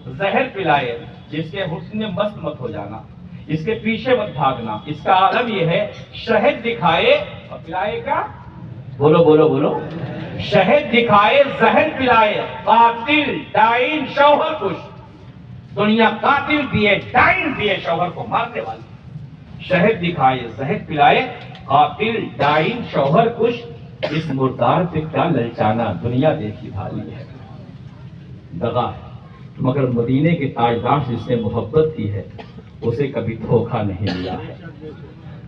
जहर पिलाए, जिसके हुस्न में मस्त मत हो जाना, इसके पीछे मत भागना। इसका आलम यह है शहद दिखाए और पिलाए क्या? बोलो बोलो बोलो। शहद दिखाए जहर पिलाए, कातिल डाइन शौहर कुश। दुनिया कातिल भी है, डाइन भी है, शौहर को मारने वाली। शहद दिखाए जहर पिलाए, कातिल डाइन शौहर कुश। इस मुर्दार पे क्या ललचाना, दुनिया देखी भाली है, दगा है। मगर मदीने के ताजदार जिसने मोहब्बत की है उसे कभी धोखा नहीं मिला है।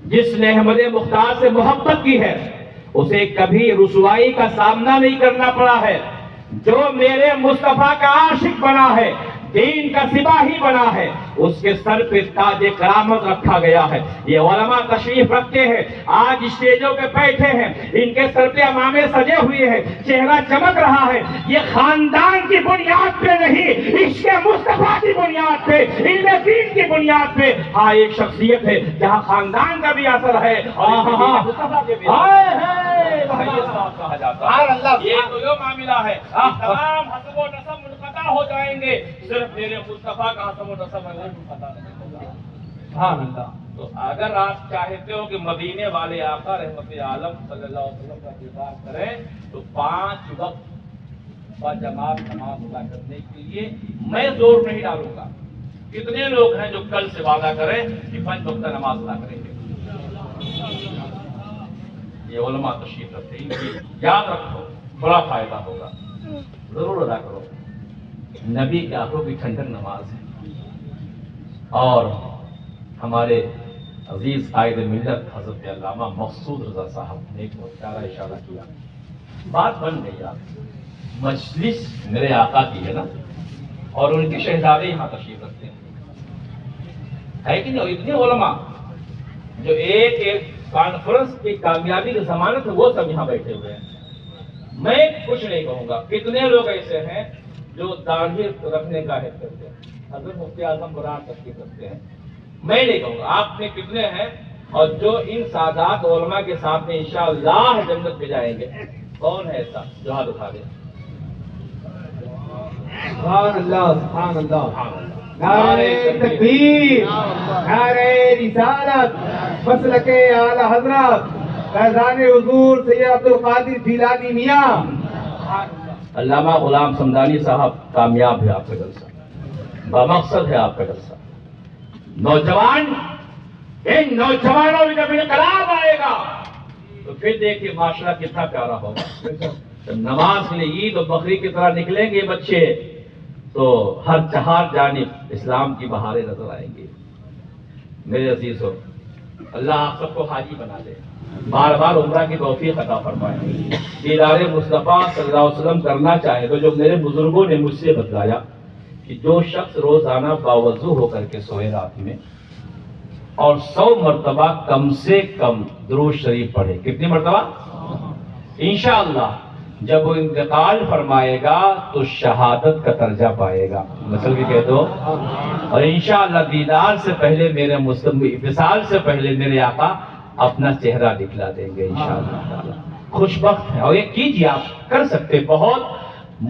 जिसने अहमद मुख्तार से मोहब्बत की है उसे कभी रुसवाई का सामना नहीं करना पड़ा है। जो मेरे मुस्तफा का आशिक बना है, दीन का सिपाही बना है, उसके सर पे ताजे करामत रखा गया है। ये उलमा तशरीफ रखते हैं, आज स्टेजों पे बैठे हैं, इनके सर पे अमामे सजे हुए हैं, चेहरा चमक रहा है। ये खानदान की बुनियाद पे नहीं نہیں، عشق مصطفیٰ کی بنیاد پہ، علم دین کی بنیاد پہ۔ ہاں ایک شخصیت ہے جہاں خاندان کا بھی اثر ہے اور مصطفیٰ کے بھی کہا جاتا ہے۔ یہ تو یہ معاملہ ہے، تمام حسب و نسب منقطع ہو جائیں گے، صرف میرے مصطفیٰ کا حسب و نسب ہے وہ منقطع نہیں ہوگا۔ سبحان اللہ۔ تو اگر آپ چاہتے ہو کہ مدینے والے آقا رحمت عالم صلی اللہ علیہ وسلم کا دیدار کریں تو 5 وقت با جماعت نماز ادا کرنے کے لیے میں زور نہیں ڈالوں گا۔ کتنے لوگ ہیں جو کل سے وعدہ کریں کہ 5 وقت نماز ادا کریں گے؟ یہ علماء تشریف رکھتے ہیں، یاد رکھو بڑا فائدہ ہوگا، ضرور ادا کرو۔ نبی کے آنکھوں کی ٹھنڈک نماز ہے، اور ہمارے عزیز قائد ملت حضرت علامہ مقصود رضا صاحب نے ایک بہت پیارا اشارہ کیا، بات بن گئی۔ آپ مجلس میرے آقا کی ہے نا، اور ان کے شہزادے یہاں تشریف رکھتے ہیں، ہے کہ نہیں؟ اتنے علماء جو ایک کانفرنس کی کامیابی کی ضمانت ہے وہ سب یہاں بیٹھے ہوئے ہیں۔ میں کچھ نہیں کہوں گا، کتنے لوگ ایسے ہیں جو داڑھی رکھنے کا حد کرتے ہیں، حضرت مفتی اعظم بران تشریف رکھتے ہیں، میں نہیں کہوں گا آپ میں کتنے ہیں، اور جو ان سادات علماء کے ساتھ میں انشاءاللہ جنت میں جائیں گے؟ کون ہے ایسا جو ہاتھ اٹھا دے؟ سبحان اللہ، سبحان اللہ، نعرہ تکبیر، نعرہ رسالت، مسلک اعلی حضرت فیضان حضور سید عبدالقادر جیلانی میاں۔ علامہ غلام سمدانی صاحب، کامیاب ہے آپ کا جلسہ، بامقصد ہے آپ کا جلسہ۔ نوجوان، ان نوجوانوں میں جب انقلاب آئے گا تو پھر دیکھیے معاشرہ کتنا پیارا ہوگا۔ جب نماز کے لیے عید اور بقری کی طرح نکلیں گے بچے تو ہر چہار جانب اسلام کی بہاریں نظر آئیں گی۔ میرے عزیزو، اللہ آپ سب کو حاجی بنا دے، بار بار عمرہ کی توفیق عطا فرمائے، دیدار مصطفیٰ صلی اللہ علیہ وسلم کرنا چاہے تو جو میرے بزرگوں نے مجھ سے بتلایا کہ جو شخص روزانہ باوضو ہو کر کے سوئے رات میں اور 100 مرتبہ کم سے کم درود شریف پڑھے، کتنی مرتبہ؟ انشاءاللہ جب وہ انتقال فرمائے گا تو شہادت کا درجہ پائے گا، مثل بھی کہہ دو، اور انشاءاللہ دیدار سے پہلے میرے وصال سے پہلے میرے آقا اپنا چہرہ دکھلا دیں گے انشاءاللہ۔ خوش بخت ہے، اور یہ کیجیے، آپ کر سکتے، بہت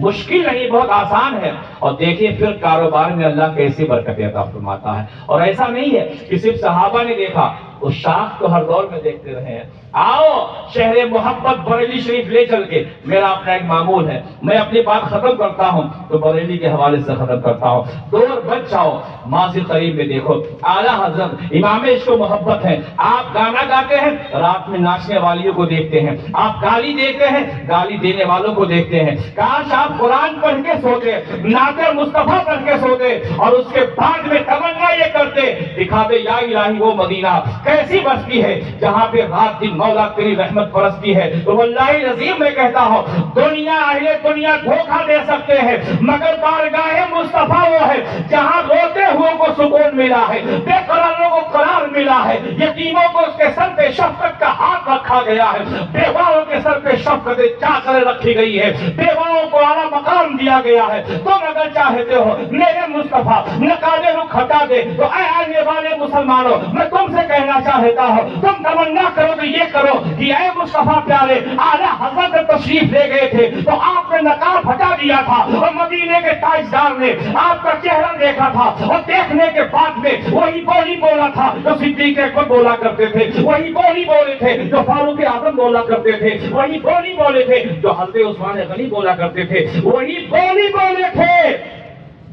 مشکل نہیں، بہت آسان ہے، اور دیکھیے پھر کاروبار میں اللہ کیسی برکت عطا فرماتا ہے۔ اور ایسا نہیں ہے کہ صرف صحابہ نے دیکھا، اس شاخ تو ہر دور میں دیکھتے رہے ہیں۔ آؤ شہر محبت بریلی شریف لے چل کے، میرا اپنا ایک معمول ہے، میں اپنی بات ختم کرتا ہوں تو بریلی کے حوالے سے ختم کرتا ہوں۔ دور بچ جاؤ، ماضی قریب میں دیکھو، اعلیٰ حضرت امام عشق و محبت ہیں، آپ گانا گاتے ہیں، رات میں ناچنے والیوں کو دیکھتے ہیں، آپ گالی دیتے ہیں، گالی دینے والوں کو دیکھتے ہیں۔ کاش آپ قرآن پڑھ کے سوتے، نعت مصطفیٰ پڑھ کے سوتے، اور اس کے بعد میں تمنا یہ کرتے، دکھاتے یا الہی وہ مدینہ کیسی بستی ہے جہاں پہ رات دن مولا تیری رحمت برستی ہے۔ تو واللہ العظیم میں کہتا ہوں، دنیا اہل دنیا دھوکہ دے سکتے ہیں، مگر بارگاہ مصطفیٰ وہ ہے جہاں روتے ہوئے کو سکون ملا ہے، بے قراروں کو قرار ملا ہے، یتیموں کو اس کے سر پہ شفقت کا ہاتھ رکھا گیا ہے، بیواؤں کے سر پہ شفقت چادر رکھی گئی ہے، بیواؤں کو اعلیٰ مقام دیا گیا ہے۔ تم اگر چاہتے ہو میرے مصطفیٰ نقاب رخ ہٹا دے تو اے آنے والے مسلمانوں، میں تم سے کہنا چاہتا ہوں، تم تمنا کرو تو یہ کرو کہ اے مصطفیٰ پیارے، اعلیٰ حضرت تشریف لے گئے تھے تو آپ نے نقاب ہٹا دیا تھا، اور مدینے کے تاجدار نے آپ کا چہرہ دیکھا تھا، اور دیکھنے کے بعد میں وہی بولی بولا تھا جو صدیق اکبر بولا کرتے تھے، وہی بولی بولے تھے جو فاروق اعظم بولا کرتے تھے، وہی بولی بولے تھے جو حضرت عثمان غنی بولا کرتے تھے، وہی بولی بولے تھے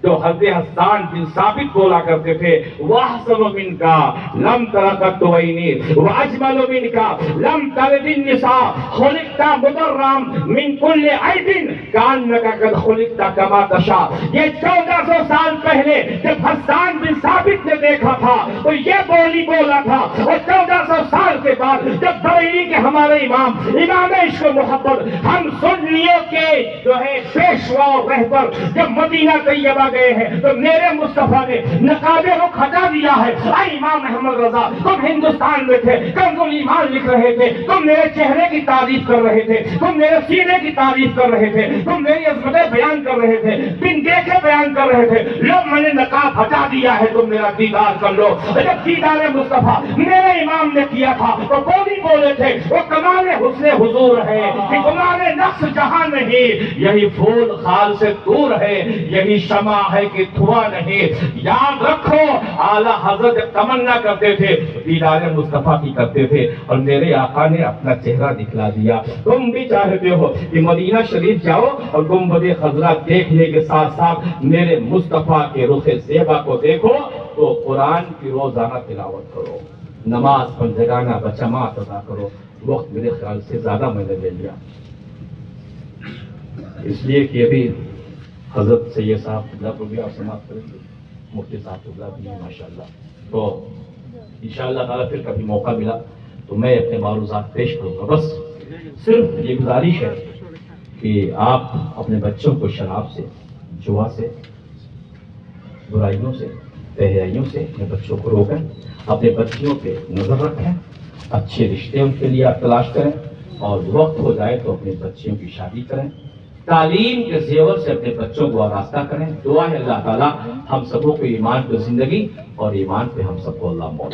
جو حضرت حسان بن ثابت بولا کرتے تھے، وَأَحْسَنُ مِنْكَ لَمْ تَرَ عَيْنِي وَأَجْمَلُ مِنْكَ لَمْ تَلِدِ النِّسَاءُ خُلِقْتَ مُبَرًّا مِنْ كُلِّ عَيْبٍ كَأَنَّكَ قَدْ خُلِقْتَ كَمَا تَشَاءُ۔ یہ 1400 سال پہلے جب حسان بن ثابت نے دیکھا تھا تو یہ بولی بولا تھا، اور 1400 سال کے بعد جب بریلی کے ہمارے امام عشق و محبت ہم سنیوں کے جو ہے پیشوا اور رہبر جب مدینہ طیبہ گئے ہیں تو میرے مصطفیٰ نے نقاب رخ ہٹا دیا ہے۔ اے امام احمد رضا، تم ہندوستان میں تھے، کنز الایمان لکھ رہے تھے، تم میرے چہرے کی تعریف کر رہے تھے، تم میرے سینے کی تعریف کر رہے تھے، تم میری عظمتیں بیان کر رہے تھے، بن देखे बयान कर रहे थे, लो मैंने नकाब हटा दिया है, तुम मेरा दीदार कर लो। जब दीदार मुस्तफा मेरे इमाम ने किया था तो वो भी बोले थे वो कमाल हुस्न हुजूर है, कि कमाल नक्श जहां नहीं, यही फूल खाल से दूर है, यही शमा है कि धुआं नहीं। याद रखो आला हजरत तमन्ना करते थे दीदार मुस्तफा की करते थे, और मेरे आका ने अपना चेहरा दिखला दिया। तुम भी चाहते हो कि मदीना शरीफ जाओ और गुंबद खजरा देखने के साथ साथ मेरे मुस्तफा के रुखे ज़ेबा को देखो, तो कुरान की रोजाना तिलावत करो, नमाज पंजगाना बचमात अदा करो। वक्त मेरे ख्याल से ज्यादा मैंने ले लिया, इसलिए कि अभी हजरत सैयद साहब खुदा को भी आप समाप्त करेंगे, मुफ्ती साहब खुदा भी हैं माशाल्लाह। तो इंशाअल्लाह ताला फिर कभी मौका मिला तो मैं अपने मारूज़ात पेश करूँगा। बस सिर्फ ये गुजारिश है कि आप अपने बच्चों को शराब से, जुआ से, बुराइयों से, बेहयाइयों से अपने बच्चों को रोकें, अपने बच्चियों पे नज़र रखें, अच्छे रिश्ते उनके लिए आप तलाश करें, और वक्त हो जाए तो अपने बच्चियों की शादी करें, तालीम के जेवर से अपने बच्चों को आरास्ता करें। दुआ है अल्लाह ताला हम सबों को ईमान पे जिंदगी और ईमान पे हम सबको अल्लाह मौत